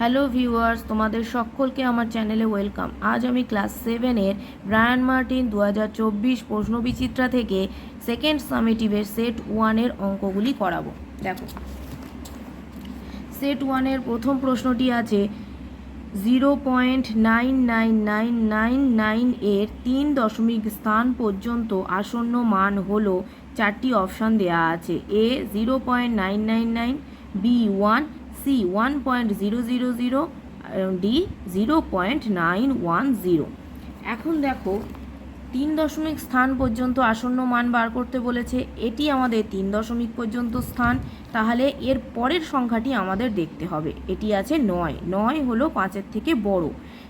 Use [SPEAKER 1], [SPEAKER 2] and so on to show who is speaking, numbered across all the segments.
[SPEAKER 1] Hello viewers, তোমাদের সকলকে আমার চ্যানেলে ওয়েলকাম। আজ আমি ক্লাস 7-এর ব্রায়ান মার্টিন 2024 প্রশ্নবিচিত্রা থেকে সেকেন্ড সামেটিভের সেট 1-এর অঙ্কগুলি করাবো। দেখো, সেট 1-এর প্রথম প্রশ্নটি আছে 0.99999 এর 3 দশমিক স্থান পর্যন্ত আসন্ন মান হলো। চারটি অপশান দেওয়া আছে। এ 0.999, বি 1, সি 1.000, ডি 0.910। এখন দেখো, 3 দশমিক স্থান পর্যন্ত আসন্ন মান বার করতে বলেছে। এটি আমাদের 3 দশমিক পর্যন্ত স্থান, তাহলে এর পরের সংখ্যাটি আমাদের দেখতে হবে। এটি আছে 9। 9 হলো 5-এর থেকে বড়,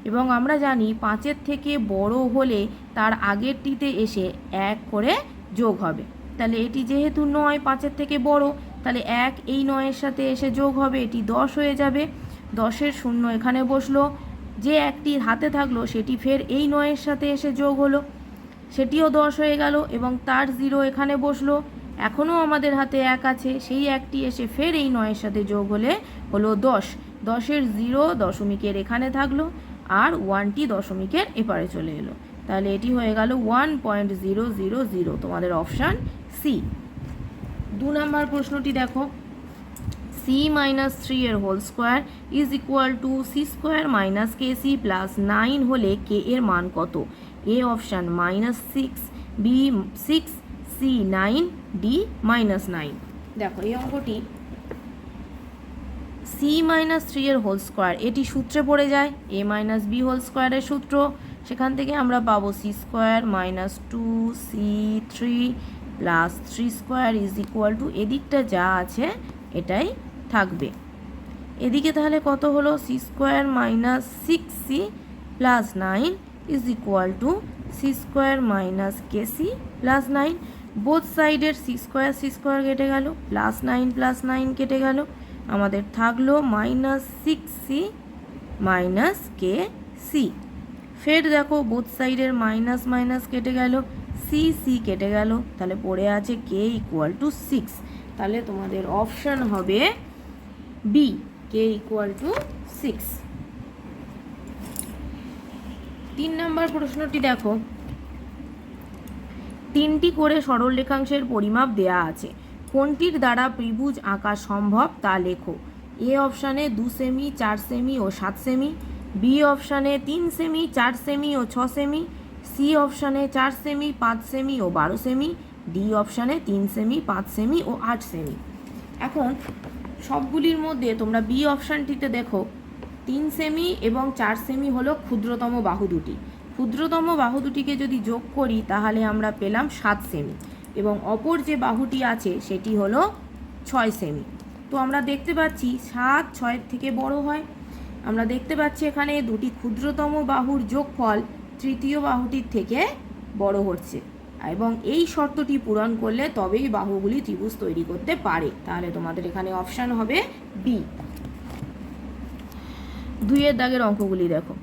[SPEAKER 1] এবং আমরা জানি 5-এর থেকে বড় হলে তার আগেরটিতে এসে 1 করে যোগ হবে। তাহলে এটি যেহেতু 9 5-এর থেকে বড়, তাহলে 1 এই 9-এর সাথে এসে যোগ হবে, এটি 10 হয়ে যাবে। 10-এর শূন্য এখানে বসলো, যে একটি হাতে থাকলো সেটি ফের এই 9-এর সাথে এসে যোগ হলো, সেটিও 10 হয়ে গেল, এবং তার 0 এখানে বসলো। এখনও আমাদের হাতে 1 আছে, সেই একটি এসে ফের এই 9-এর সাথে যোগ হলে হলো 10। 10-এর 0 দশমিকের এখানে থাকলো, আর 1টি দশমিকের এপারে চলে এলো, তাহলে এটি হয়ে গেল 1.000। তোমাদের অপশান সি। 2 নম্বর প্রশ্নটি দেখো, c-3 এর whole square is equal to c² minus kc plus 9 হলে k এর মান কত? A option -6, B 6, C 9, D -9। দেখো, এই অঙ্কটি c-3 এর হোল স্কোয়ার, এটি সূত্রে পড়ে যায় a মাইনাস বি হোল স্কোয়ারের সূত্র। সেখান থেকে আমরা পাবো c² minus 2c3 plus 3² is equal two, এদিকটা যা আছে এটাই থাকবে। এদিকে তাহলে কত হলো? c² minus 6c plus 9 is equal to c² minus kc plus 9। Both সাইডের c² কেটে গেল, প্লাস 9 কেটে গেল, আমাদের থাকলো -6c মাইনাস kc। ফের দেখো, বোথ সাইডের মাইনাস কেটে গেল, সি কেটে গেল, তাহলে পড়ে আছে k ইকুয়াল টু 6। তাহলে তোমাদের অপশান হবে বি, k ইকুয়াল টু 6। 3 নম্বর প্রশ্নটি দেখো, 3টি করে সরল রেখাংশের পরিমাপ দেয়া আছে, কোনটির দ্বারা ত্রিভুজ আঁকা সম্ভব তা লেখো। এ অপশানে 2 সেমি, 4 সেমি ও 7 সেমি, বি অপশানে 3 সেমি, 4 সেমি ও 6 সেমি, সি অপশানে 4 সেমি, 5 সেমি ও 12 সেমি, ডি অপশানে 3 সেমি, 5 সেমি ও 8 সেমি। এখন সবগুলির মধ্যে তোমরা বি অপশানটিতে দেখো, 3 সেমি এবং 4 সেমি হলো ক্ষুদ্রতম বাহু দুটি। ক্ষুদ্রতম বাহু দুটিকে যদি যোগ করি তাহলে আমরা পেলাম 7 সেমি, এবং অপর যে বাহুটি আছে সেটি হলো 6 সেমি। তো আমরা দেখতে পাচ্ছি 7 6-এর থেকে বড় হয়। আমরা দেখতে পাচ্ছি এখানে দুটি ক্ষুদ্রতম বাহুর যোগফল তৃতীয় বাহুটির থেকে বড় হচ্ছে, এবং এই শর্তটি পূরণ করলে তবেই বাহুগুলি ত্রিভুজ তৈরি করতে পারে। তাহলে তোমাদের এখানে অপশান হবে বি। 2-এর দাগের অঙ্কগুলি দেখো,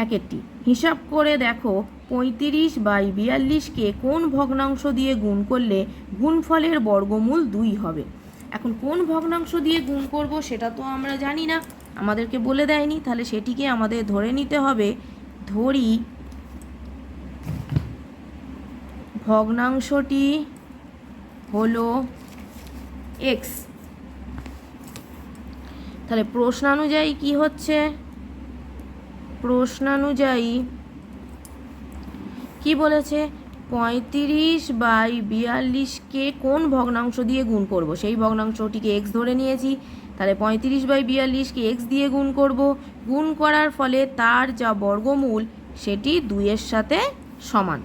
[SPEAKER 1] একেরটি হিসাব করে দেখো 35/42কে কোন ভগ্নাংশ দিয়ে গুণ করলে গুণফলের বর্গমূল 2 হবে। এখন কোন ভগ্নাংশ দিয়ে গুণ করব সেটা তো আমরা জানি না, আমাদেরকে বলে দেয়নি, তাহলে সেটিকে আমাদের ধরে নিতে হবে। ধরি ভগ্নাংশটি হলো x। তাহলে প্রশ্নানুযায়ী কি হচ্ছে? প্রশ্নানুযায়ী কি বলেছে? 35/42কে কোন ভগ্নাংশ দিয়ে গুণ করব, সেই ভগ্নাংশটিকে x ধরে নিয়েছি। তাহলে 35/42কে x দিয়ে গুণ করব, গুণ করার ফলে তার যা বর্গমূল সেটি 2-এর সাথে সমান।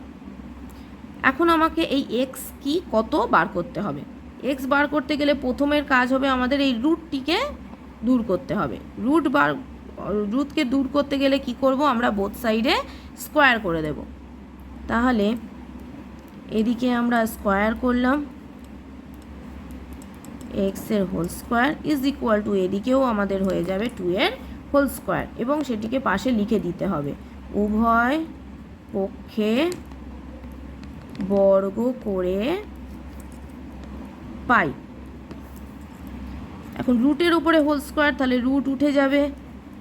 [SPEAKER 1] এখন আমাকে এই x কি কত বার করতে হবে। x বার করতে গেলে প্রথমের কাজ হবে আমাদের এই রুটটিকে দূর করতে হবে। রুটকে দূর করতে গেলে কি করব? আমরা বোথ সাইডে স্কোয়ার করে দেব। তাহলে এদিকে আমরা স্কোয়ার করলাম, x এর whole square is equal to, এদিকেও আমাদের হয়ে যাবে 2 এর হোল স্কোয়ার, এবং সেটিকে পাশে লিখে দিতে হবে। উভয় পক্ষে বর্গ করে পাই। এখন রুটের উপরে হোল স্কোয়ার, তাহলে রুট উঠে যাবে,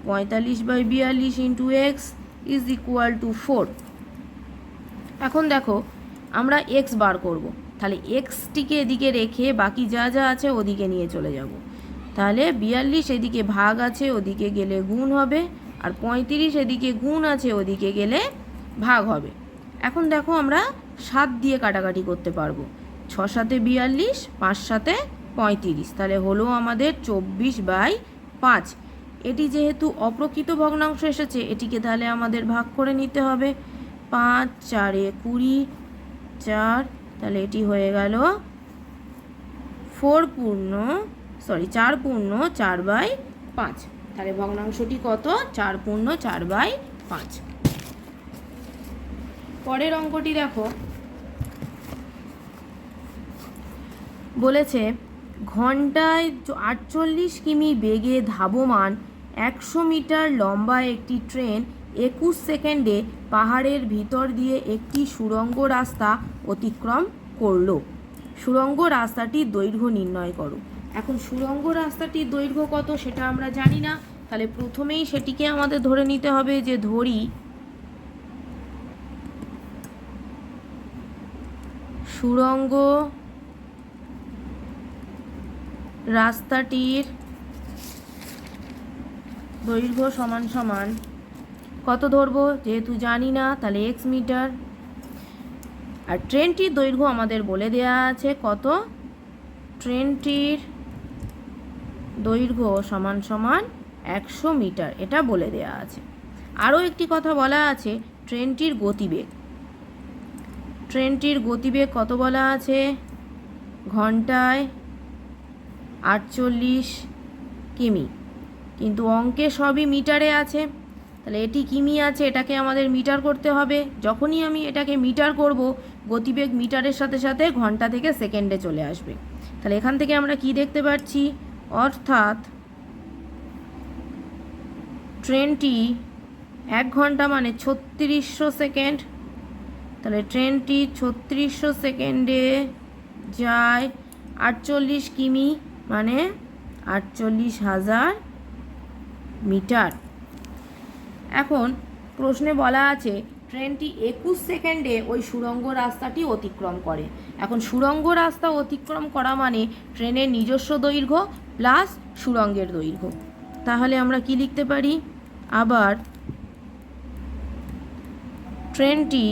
[SPEAKER 1] 45/42 into x is equal two 4। এখন দেখো আমরা এক্স বার করব, তাহলে এক্সটিকে এদিকে রেখে বাকি যা যা আছে ওদিকে নিয়ে চলে যাব। তাহলে 42 এদিকে ভাগ আছে, ওদিকে গেলে গুণ হবে, আর 35 এদিকে গুণ আছে, ওদিকে গেলে ভাগ হবে। এখন দেখো আমরা 7 দিয়ে কাটাকাটি করতে পারবো। 6 7 42, 5 7 35, তাহলে হলো আমাদের 24/5। এটি যেহেতু অপ্রকৃত ভগ্নাংশ এসেছে, এটিকে তাহলে আমাদের ভাগ করে নিতে হবে। 5 4 20, 4, তাহলে এটি হয়ে গেল 4 পূর্ণ 4/5। তাহলে ভগ্নাংশটি কত? 4 পূর্ণ 4/5। পরের অঙ্কটি দেখো, বলেছে ঘন্টায় 48 কিমি বেগে ধাবমান 100 মিটার লম্বা একটি ট্রেন 21 সেকেন্ডে পাহাড়ের ভিতর দিয়ে একটি সুড়ঙ্গ রাস্তা অতিক্রম করলো। সুড়ঙ্গ রাস্তাটির দৈর্ঘ্য নির্ণয় করো। এখন সুড়ঙ্গ রাস্তাটির দৈর্ঘ্য কত সেটা আমরা জানি না, তাহলে প্রথমেই সেটিকে আমাদের ধরে নিতে হবে যে ধরি সুড়ঙ্গ রাস্তাটির দৈর্ঘ্য সমান সমান কত ধরবো, যেহেতু জানি না তাহলে এক্স মিটার। আর ট্রেনটির দৈর্ঘ্য আমাদের বলে দেয়া আছে কত, ট্রেনটির দৈর্ঘ্য সমান সমান 100 মিটার, এটা বলে দেয়া আছে। আরও একটি কথা বলা আছে, ট্রেনটির গতিবেগ। ট্রেনটির গতিবেগ কত বলা আছে, ঘন্টায় 48 কিমি, কিন্তু অঙ্কে সবই মিটারে আছে, তাহলে এটি কিমি আছে, এটাকে আমাদের মিটার করতে হবে। যখনই আমি এটাকে মিটার করব, গতিবেগ মিটারের সাথে সাথে ঘন্টা থেকে সেকেন্ডে চলে আসবে। তাহলে এখান থেকে আমরা কি দেখতে পাচ্ছি, অর্থাৎ ট্রেনটি 1 ঘন্টা মানে 3600 সেকেন্ড, তাহলে ট্রেনটি 3600 সেকেন্ডে যায় 48 কিমি মানে 48,000 মিটার। এখন প্রশ্নে বলা আছে ট্রেনটি 21 সেকেন্ডে ওই সুড়ঙ্গ রাস্তাটি অতিক্রম করে। এখন সুড়ঙ্গ রাস্তা অতিক্রম করা মানে ট্রেনের নিজস্ব দৈর্ঘ্য প্লাস সুড়ঙ্গের দৈর্ঘ্য। তাহলে আমরা কি লিখতে পারি, আবার ট্রেনটি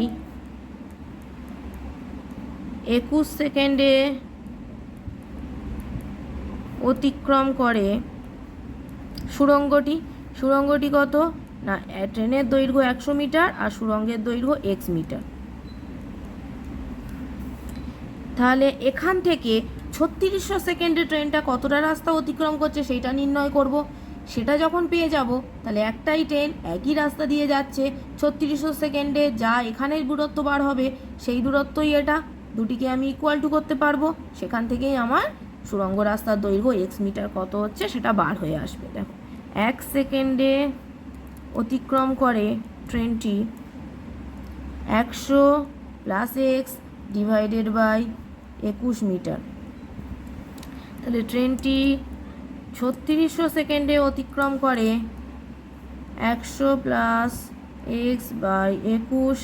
[SPEAKER 1] 21 সেকেন্ডে অতিক্রম করে সুড়ঙ্গটি কত না, ট্রেনের দৈর্ঘ্য 100 মিটার আর সুড়ঙ্গের দৈর্ঘ্য x মিটার। তাহলে এখান থেকে 3600 সেকেন্ডে ট্রেনটা কতটা রাস্তা অতিক্রম করছে সেইটা নির্ণয় করব। সেটা যখন পেয়ে যাব, তাহলে একটাই ট্রেন একই রাস্তা দিয়ে যাচ্ছে, 3600 সেকেন্ডে যা এখানের দূরত্ব বার হবে সেই দূরত্বই এটা, দুটিকে আমি ইকুয়াল টু করতে পারবো। সেখান থেকেই আমার সুড়ঙ্গ রাস্তার দৈর্ঘ্য x মিটার কত হচ্ছে সেটা বার হয়ে আসবে। দেখো 1 সেকেন্ডে অতিক্রম করে ট্রেনটি 100 plus x divided by 21 metre. তাহলে ট্রেনটি 3600 সেকেন্ডে অতিক্রম করে 100 plus x by 21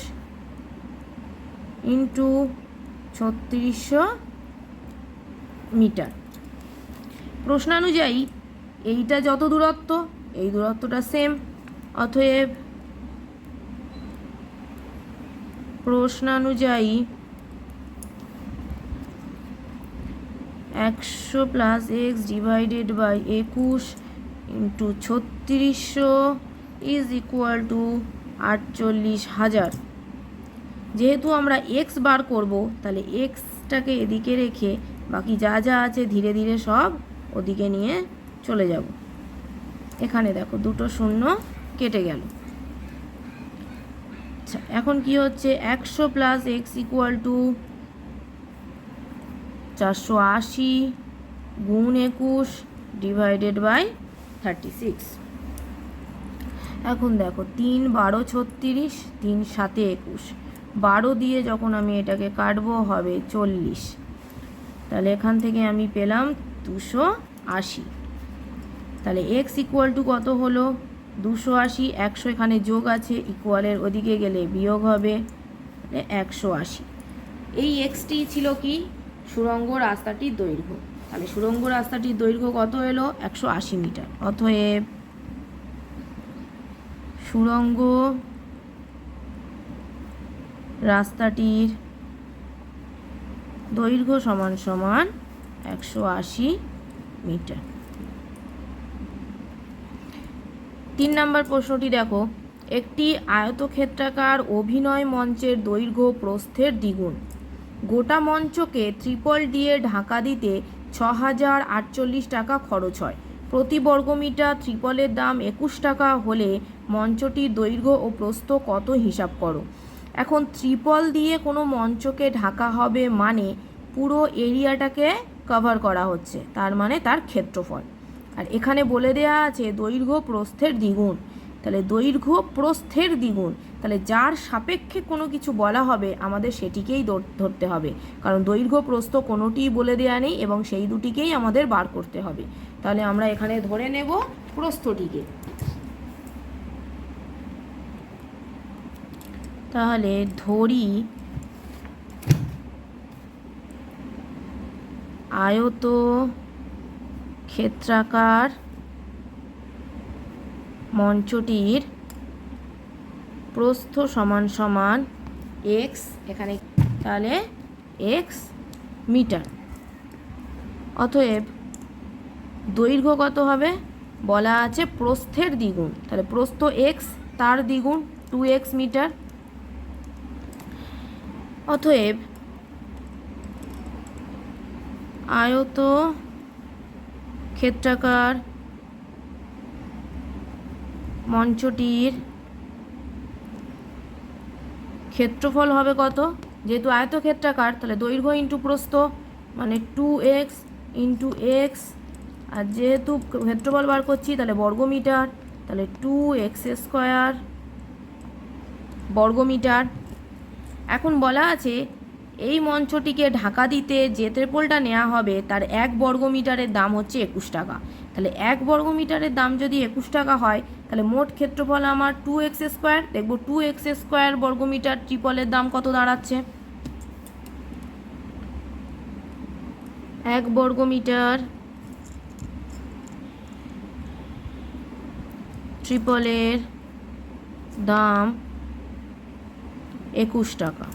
[SPEAKER 1] into 3600 metre. প্রশ্নানুযায়ী এইটা যত দূরত্ব এই দূরত্বটা সেম, অতএব প্রশ্নানুযায়ী 100 plus x divided by 21 into 3600 is equal to 48,000। যেহেতু আমরা এক্স বার করব, তাহলে এক্সটাকে এদিকে রেখে বাকি যা যা আছে ধীরে ধীরে সব ওদিকে নিয়ে চলে যাব। এখানে দেখো দুটো শূন্য কেটে গেল। আচ্ছা, এখন কি হচ্ছে, 100 প্লাস এক্স ইকুয়াল টু 480 গুণ 21 ডিভাইডেড বাই 36। এখন দেখো 3 12 36, 3 7 21, 12 দিয়ে যখন আমি এটাকে কাটবো হবে 40, তাহলে এখান থেকে আমি পেলাম 280। তাহলে এক্স ইকুয়াল টু কত হলো, 280, 100 এখানে যোগ আছে, ইকুয়ালের ওদিকে গেলে বিয়োগ হবে, 180। এই এক্সটি ছিল কি সুড়ঙ্গ রাস্তাটির দৈর্ঘ্য। তাহলে সুড়ঙ্গ রাস্তাটির দৈর্ঘ্য কত এলো? 180 মিটার। অতএব সুড়ঙ্গ রাস্তাটির দৈর্ঘ্য সমান সমান 180 মিটার। 3 নম্বর প্রশ্নটি দেখো, একটি আয়তক্ষেত্রাকার অভিনয় মঞ্চের দৈর্ঘ্য প্রস্থের দ্বিগুণ। গোটা মঞ্চকে ট্রিপল দিয়ে ঢাকা দিতে 6048 টাকা খরচ হয়। প্রতি বর্গমিটার ট্রিপলের দাম 21 টাকা হলে মঞ্চটির দৈর্ঘ্য ও প্রস্থ কত হিসাব করো। এখন ট্রিপল দিয়ে কোনো মঞ্চকে ঢাকা হবে মানে পুরো এরিয়াটাকে কভার করা হচ্ছে, তার মানে তার ক্ষেত্রফল। আর এখানে বলে দেয়া আছে দৈর্ঘ্য প্রস্থের দ্বিগুণ, তাহলে দৈর্ঘ্য প্রস্থের দ্বিগুণ, তাহলে যার সাপেক্ষে কোনো কিছু বলা হবে আমাদের সেটিকেই ধরতে হবে, কারণ দৈর্ঘ্য প্রস্থ কোনোটিই বলে দেয়া নেই এবং সেই দুটিকেই আমাদের বার করতে হবে। তাহলে আমরা এখানে ধরে নেব প্রস্থটিকে। তাহলে ধরি আয়ত ক্ষেত্রাকার মঞ্চটির প্রস্থ সমান সমান এক্স, এখানে তাহলে এক্স মিটার। অতএব দৈর্ঘ্য কত হবে? বলা আছে প্রস্থের দ্বিগুণ, তাহলে প্রস্থ এক্স, তার দ্বিগুণ 2x মিটার। অতএব আয়ত ক্ষেত্রাকার মঞ্চটির ক্ষেত্রফল হবে কত? যেহেতু আয়তক্ষেত্রাকার তাহলে দৈর্ঘ্য ইন্টু প্রস্থ মানে 2x ইন্টু এক্স, আর যেহেতু ক্ষেত্রফল বার করছি তাহলে বর্গমিটার, তাহলে 2x² বর্গমিটার। এখন বলা আছে এই মঞ্চটিকে ঢাকা দিতে যে ত্রিপলটা নেওয়া হবে তার 1 বর্গমিটারের দাম হচ্ছে 21 টাকা। তাহলে 1 বর্গমিটারের দাম যদি 21 টাকা হয় তাহলে মোট ক্ষেত্রফল আমার 2x²। দেখব 2x² বর্গমিটার ট্রিপলের দাম কত দাঁড়াচ্ছে। 1 বর্গমিটার ট্রিপলের দাম 21 টাকা।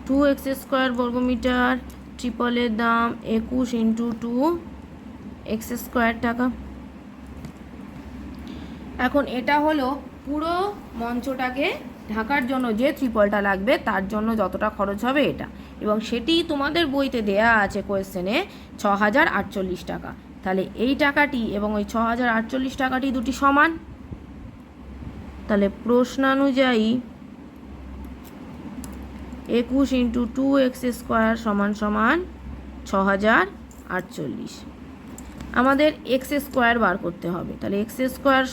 [SPEAKER 1] 2x² বর্গমিটার ট্রিপলের দাম 21 ইন্টু 2x² টাকা। এখন এটা হলো পুরো মঞ্চটাকে ঢাকার জন্য যে ট্রিপলটা লাগবে তার জন্য যতটা খরচ হবে এটা, এবং সেটি তোমাদের বইতে দেয়া আছে কোয়েশ্চেনে 6048 টাকা। তাহলে এই টাকাটি এবং ওই 6048 টাকাটি দুটি সমান, তাহলে প্রশ্নানুযায়ী 21 ইন্টু 2x² সমান সমান 6048। আমাদের x² বার করতে হবে, তাহলে x²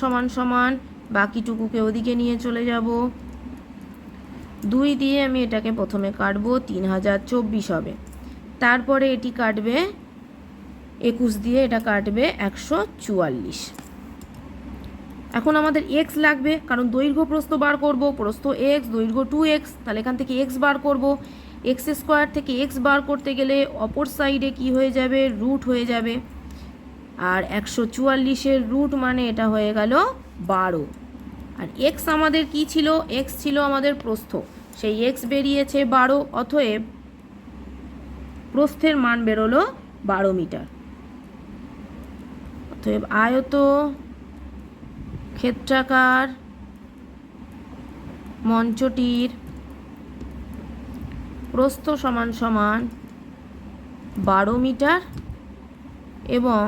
[SPEAKER 1] সমান সমান বাকিটুকুকে ওদিকে নিয়ে চলে যাব, 2 দিয়ে আমি এটাকে প্রথমে কাটবো, 3024 হবে। তারপরে এটি কাটবে 21 দিয়ে, এটা কাটবে 144। এখন আমাদের x লাগবে, কারণ দৈর্ঘ্য প্রস্থ বার করব, প্রস্থ x, দৈর্ঘ্য 2x, তাহলে এখান থেকে x বার করব। x² থেকে x বার করতে গেলে অপর সাইডে কি হয়ে যাবে? রুট হয়ে যাবে। আর 144-এর রুট মানে এটা হয়ে গেল 12। আর x আমাদের কি ছিল? x ছিল আমাদের প্রস্থ, সেই x বেরিয়েছে 12। অতএব প্রস্থের মান বেরোলো 12 মিটার। অতএব আয়ত ক্ষেত্রাকার মঞ্চটির প্রস্থ সমান সমান 12 মিটার এবং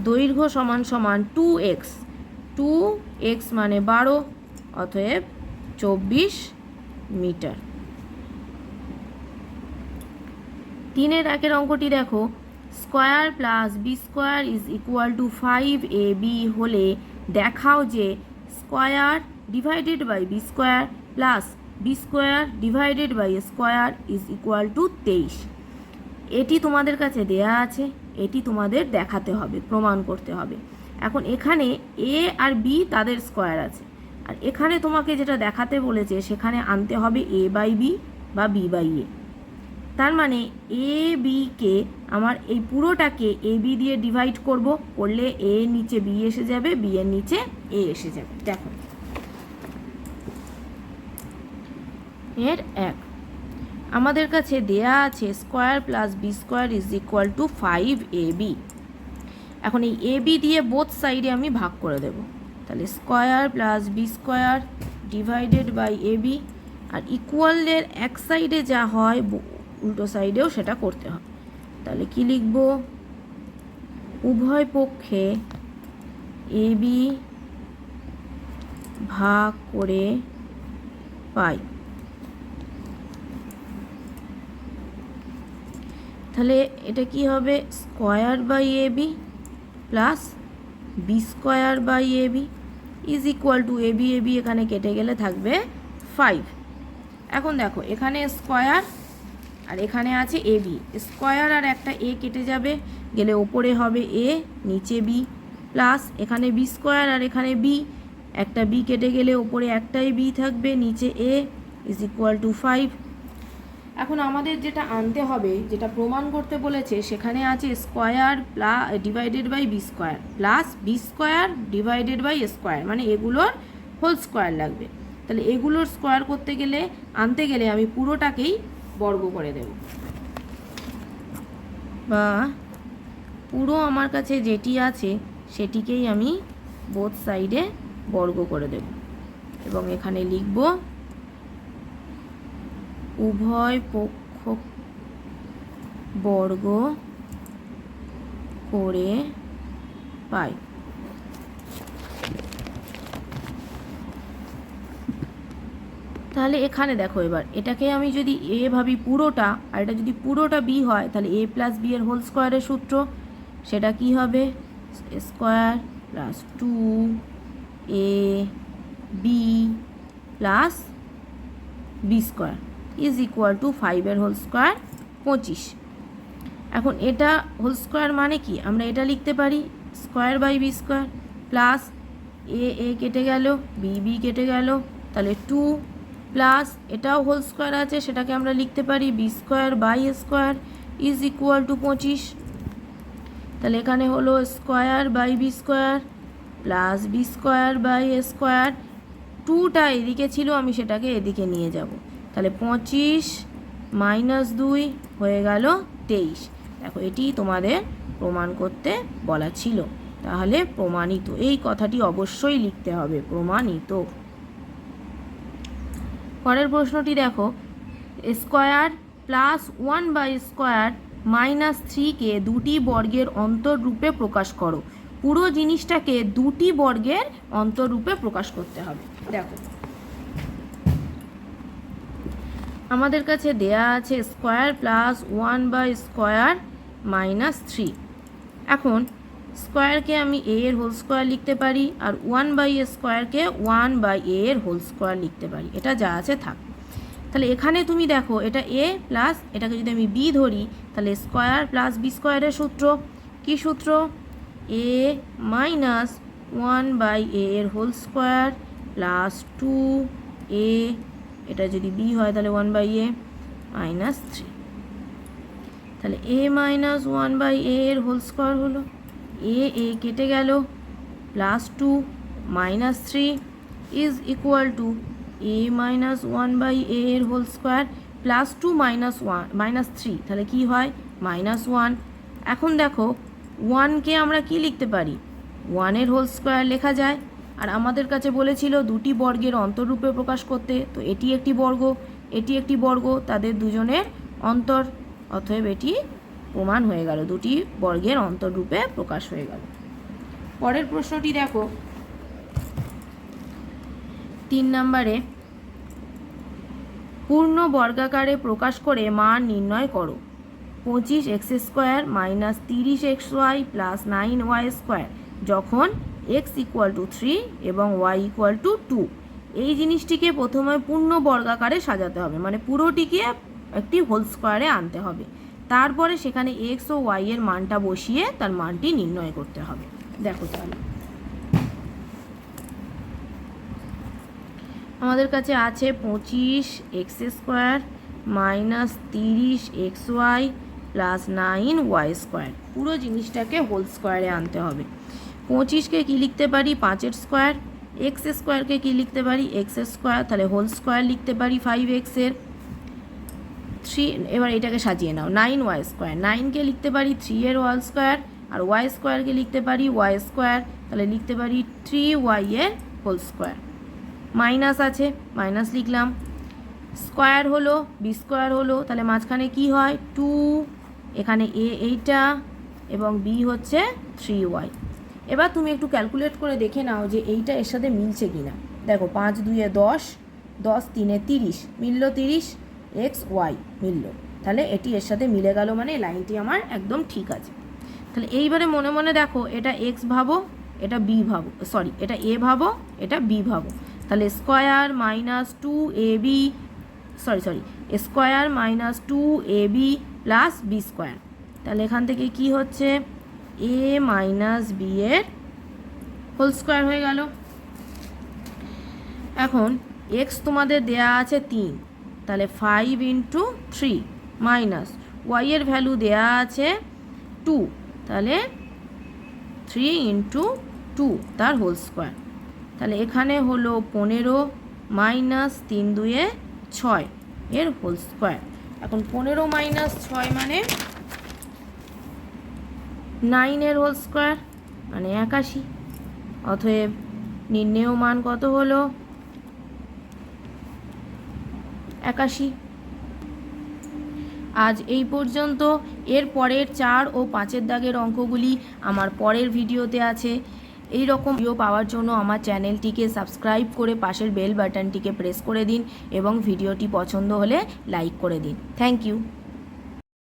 [SPEAKER 1] দৈর্ঘ্য সমান সমান 2x, 2x মানে 12, অতএব 24 মিটার। 3-এর 1-এর অঙ্কটি দেখো, square plus B square is equal to 5ab হলে দেখাও যে square divided by B square plus B square divided by square is equal to 23। এটি তোমাদের কাছে দেয়া আছে, এটি তোমাদের দেখাতে হবে, প্রমাণ করতে হবে। এখন এখানে এ আর বি তাদের স্কোয়ার আছে, আর এখানে তোমাকে যেটা দেখাতে বলেছে সেখানে আনতে হবে এ বাই বি বা বি বাই এ। তার মানে এ বিকে আমার এই পুরোটাকে এ বি দিয়ে ডিভাইড করলে এ নিচে বি এসে যাবে, বি এর নিচে এ এসে যাবে। দেখো এর এক আমাদের কাছে দেয়া আছে square plus B square is equal to 5ab। এখন এই এ বি দিয়ে বোথ সাইডে আমি ভাগ করে দেব, তাহলে square plus B square divided by A b, আর ইকুয়ালের এক সাইডে যা হয় উল্টো সাইডেও সেটা করতে হয়। তাহলে কি লিখব, উভয় পক্ষে এ বি ভাগ করে পাই। তাহলে এটা কি হবে, square by A B plus B square by A B is equal to A B এখানে কেটে গেলে থাকবে 5। এখন দেখো এখানে স্কোয়ার আর এখানে আছে এ বি, স্কোয়ার আর একটা এ কেটে যাবে, গেলে ওপরে হবে এ নিচে বি, প্লাস এখানে বি স্কোয়ার আর এখানে বি, একটা বি কেটে গেলে ওপরে একটাই বি থাকবে, নিচে এ ইজ ইকুয়াল টু 5। এখন আমাদের যেটা আনতে হবে, যেটা প্রমাণ করতে বলেছে, সেখানে আছে square plus divided by B square plus B square divided by square, মানে এগুলোর হোল স্কোয়ার লাগবে। তাহলে এগুলোর স্কোয়ার করতে গেলে আনতে গেলে আমি পুরোটাকেই বর্গ করে দেব, বা পুরো আমার কাছে যেটি আছে সেটিকেই আমি বোথ সাইডে বর্গ করে দেব, এবং এখানে লিখব উভয় পক্ষ বর্গ করে পাই। তাহলে এখানে দেখো এবার এটাকে আমি যদি এ ভাবি পুরোটা, আর এটা যদি পুরোটা বি হয়, তাহলে এ প্লাস বি এর হোল স্কোয়ারের সূত্র সেটা কি হবে, square plus 2ab plus B square is equal to 5 এর হোল স্কোয়ার 25। এখন এটা হোল স্কোয়ার মানে কি, আমরা এটা লিখতে পারি square by B square plus a কেটে গেল, বি কেটে গেল, তাহলে 2 প্লাস এটাও হোল স্কোয়ার আছে, সেটাকে আমরা লিখতে পারি B square by square is equal to 25। তাহলে এখানে হলো square by B square plus B square by square, 2টা এদিকে ছিল, আমি সেটাকে এদিকে নিয়ে যাব, তাহলে 25 মাইনাস 2 হয়ে গেল 23। দেখো এটি তোমাদের প্রমাণ করতে বলা ছিল, তাহলে প্রমাণিত, এই কথাটি অবশ্যই লিখতে হবে, প্রমাণিত। পরের প্রশ্নটি দেখো, square plus 1 by square minus 3কে দুটি বর্গের অন্তররূপে প্রকাশ করো। পুরো জিনিসটাকে দুটি বর্গের অন্তররূপে প্রকাশ করতে হবে। দেখো আমাদের কাছে দেয়া আছে square plus 1 by square minus 3। এখন স্কোয়ারকে আমি এ এর হোল স্কোয়ার লিখতে পারি, আর 1 বাই স্কোয়ারকে 1 বাই এ এর হোল স্কোয়ার লিখতে পারি, এটা যা আছে থাক। তাহলে এখানে তুমি দেখো এটা এ প্লাস এটাকে যদি আমি বি ধরি, তাহলে স্কোয়ার প্লাস বি স্কোয়ারের সূত্র কি সূত্র, এ মাইনাস 1 বাই এ এর হোল স্কোয়ার প্লাস 2a, এটা যদি বি হয় তাহলে 1 বাই এ মাইনাস 3। তাহলে এ মাইনাস 1 বাই এ এর হোল স্কোয়ার হলো, এ কেটে গেল, plus 2 minus 3 is equal to a minus 1 by a এর হোল স্কোয়ার প্লাস 2 মাইনাস 3, তাহলে কি হয় মাইনাস 1। এখন দেখো 1কে আমরা কি লিখতে পারি, 1 এর হোল স্কোয়ার লেখা যায়, আর আমাদের কাছে বলেছিল দুটি বর্গের অন্তররূপে প্রকাশ করতে, তো এটি একটি বর্গ, এটি একটি বর্গ, তাদের দুজনের অন্তর, অতএব এটি প্রমাণ হয়ে গেল, দুটি বর্গের অন্তররূপে প্রকাশ হয়ে গেল। পরের প্রশ্নটি দেখো 3 নম্বরে, পূর্ণ বর্গাকারে প্রকাশ করে মান নির্ণয় করো। 25x square minus 30xy plus 9y square যখন x ইকুয়াল টু 3 এবং y ইকুয়াল টু 2। এই জিনিসটিকে প্রথমে পূর্ণ বর্গাকারে সাজাতে হবে, মানে পুরোটিকে একটি হোল স্কোয়ারে আনতে হবে। তারপরে সেখানে এক্স ও ওয়াই এর মানটা বসিয়ে তার মানটি নির্ণয় করতে হবে। দেখো তাহলে আমাদের কাছে আছে 25 X square minus 30 X Y plus 9 Y square. পুরো জিনিসটাকে হোল স্কোয়ারে আনতে হবে। 25কে কী লিখতে পারি 5 স্কোয়ার, এক্স স্কোয়ারকে কী লিখতে পারি এক্স স্কোয়ার, তাহলে হোল স্কোয়ার লিখতে পারি 5x এর 3। এবার এটাকে সাজিয়ে নাও 9 ওয়াই স্কোয়ার, 9কে লিখতে পারি 3 এর হোল স্কোয়ার, আর ওয়াই স্কোয়ারকে লিখতে পারি ওয়াই স্কোয়ার, তাহলে লিখতে পারি 3y এর হোল স্কোয়ার। মাইনাস আছে মাইনাস লিখলাম, স্কোয়ার হলো বি স্কোয়ার হলো, তাহলে মাঝখানে কি হয় 2, এখানে a এইটা এবং b হচ্ছে 3y। এবার তুমি একটু ক্যালকুলেট করে দেখে নাও যে এইটা এর সাথে মিলছে কি না। দেখো 5 2 এ 10, 10 3 এ 30, মিলল 30, এক্স ওয়াই মিলল, তাহলে এটি এর সাথে মিলে গেল, মানে লাইনটি আমার একদম ঠিক আছে। তাহলে এইবারে মনে মনে দেখো এটা এক্স ভাবো, এটা বি ভাবো, সরি এটা এ ভাবো, এটা বি ভাবো, তাহলে square minus 2ab, sorry square minus 2ab plus B square, তাহলে এখান থেকে কি হচ্ছে a মাইনাস বি এর হোল স্কোয়ার হয়ে গেল। এখন এক্স তোমাদের দেয়া আছে 3, তাহলে 5 ইন্টু 3 মাইনাস ওয়াই এর ভ্যালু দেয়া আছে 2, তাহলে 3 ইন্টু 2 তার হোল স্কোয়ার, তাহলে এখানে হলো 15 মাইনাস 3 2 এ 6 এর হোল স্কোয়ার। এখন 15 মাইনাস 6 মানে 9 এর হোল স্কোয়ার মানে 81। অতএব নির্ণেয় মান কত হলো 81। আজ এই পর্যন্ত। এর পরের 4 ও 5 দাগের অঙ্কগুলি আমার পরের ভিডিওতে আছে। এই রকম ভিডিও পাওয়ার জন্য আমার চ্যানেলটিকে সাবস্ক্রাইব করে পাশের বেল বাটনটিকে প্রেস করে দিন এবং ভিডিওটি পছন্দ হলে লাইক করে দিন। Thank you.